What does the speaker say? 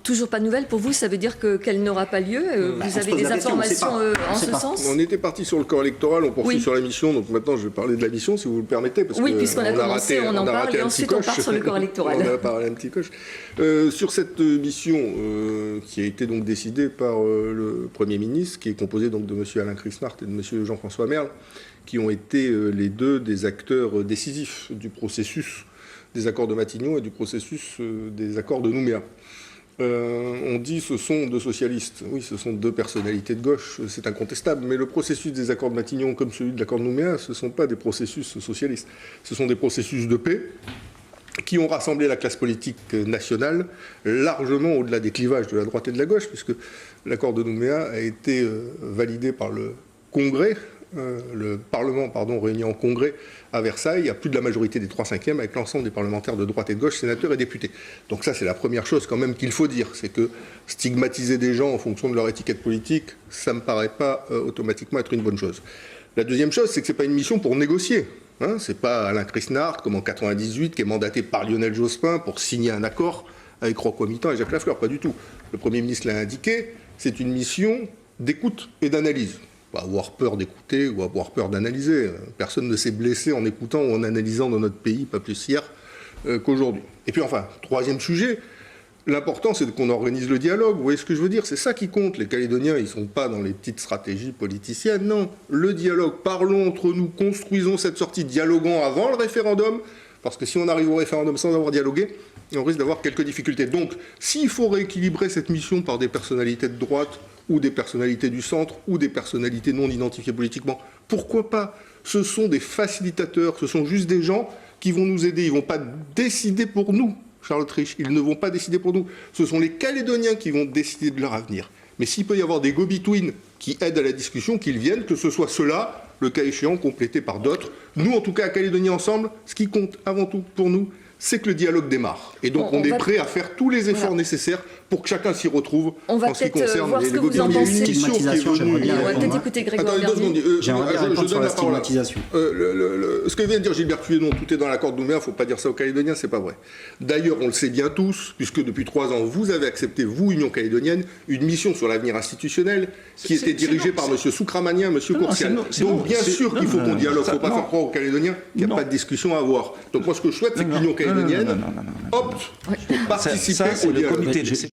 Toujours pas de nouvelles pour vous, ça veut dire qu'elle n'aura pas lieu. Vous avez des informations en ce sens? On était parti sur le corps électoral, on poursuit sur la mission, donc maintenant je vais parler de la mission si vous le permettez. Parce oui, que puisqu'on a commencé, on en parle et ensuite on part sur le corps électoral. On a parlé un petit coche. Sur cette mission qui a été donc décidée par le Premier ministre, qui est composé donc de M. Alain Chrisnart et de M. Jean-François Merle, qui ont été les deux des acteurs décisifs du processus des accords de Matignon et du processus des accords de Nouméa. On dit ce sont deux socialistes. Oui, ce sont deux personnalités de gauche, c'est incontestable. Mais le processus des accords de Matignon, comme celui de l'accord de Nouméa, ce ne sont pas des processus socialistes. Ce sont des processus de paix qui ont rassemblé la classe politique nationale largement au-delà des clivages de la droite et de la gauche, puisque l'accord de Nouméa a été validé par le Congrès, le Parlement réuni en Congrès à Versailles, à plus de la majorité des 3/5 avec l'ensemble des parlementaires de droite et de gauche, sénateurs et députés. Donc ça, c'est la première chose quand même qu'il faut dire, c'est que stigmatiser des gens en fonction de leur étiquette politique, ça ne me paraît pas automatiquement être une bonne chose. La deuxième chose, c'est que ce n'est pas une mission pour négocier. Hein, c'est pas Alain Chrisnart, comme en 98, qui est mandaté par Lionel Jospin pour signer un accord avec Rocco Mittan et Jacques Lafleur, pas du tout. Le Premier ministre l'a indiqué, c'est une mission d'écoute et d'analyse. Pas avoir peur d'écouter ou avoir peur d'analyser. Personne ne s'est blessé en écoutant ou en analysant dans notre pays, pas plus hier qu'aujourd'hui. Et puis enfin, troisième sujet, l'important c'est qu'on organise le dialogue. Vous voyez ce que je veux dire? C'est ça qui compte. Les Calédoniens, ils ne sont pas dans les petites stratégies politiciennes. Non, le dialogue, parlons entre nous, construisons cette sortie, dialoguant avant le référendum, parce que si on arrive au référendum sans avoir dialogué, on risque d'avoir quelques difficultés. Donc, s'il faut rééquilibrer cette mission par des personnalités de droite, ou des personnalités du centre, ou des personnalités non identifiées politiquement, pourquoi pas? Ce sont des facilitateurs, ce sont juste des gens qui vont nous aider. Ils ne vont pas décider pour nous, Charles Trich, ils ne vont pas décider pour nous. Ce sont les Calédoniens qui vont décider de leur avenir. Mais s'il peut y avoir des go-between qui aident à la discussion, qu'ils viennent, que ce soit ceux-là, le cas échéant, complété par d'autres. Nous, en tout cas, à Calédonie Ensemble, ce qui compte avant tout pour nous, c'est que le dialogue démarre. Et donc, on est prêt à faire tous les efforts nécessaires pour que chacun s'y retrouve en ce qui concerne les négociations. Il y a une mission qui est venue. On va peut-être écouter Grégoire Garnier. J'aimerais bien répondre sur la stigmatisation. Ce que vient de dire Gilbert Thuénon, tout est dans l'accord de Nouméa, il ne faut pas dire ça aux Calédoniens, c'est pas vrai. D'ailleurs, on le sait bien tous, puisque depuis 3 ans, vous avez accepté, vous, Union calédonienne, une mission sur l'avenir institutionnel qui était dirigée par M. Soukramania, M. Courcial. Donc, bien sûr qu'il faut qu'on dialogue, il ne faut pas faire croire aux Calédoniens qu'il n'y a pas de discussion à avoir. Donc, moi, ce que je souhaite, c'est que l'Union calédonienne opte pour participer au dialogue.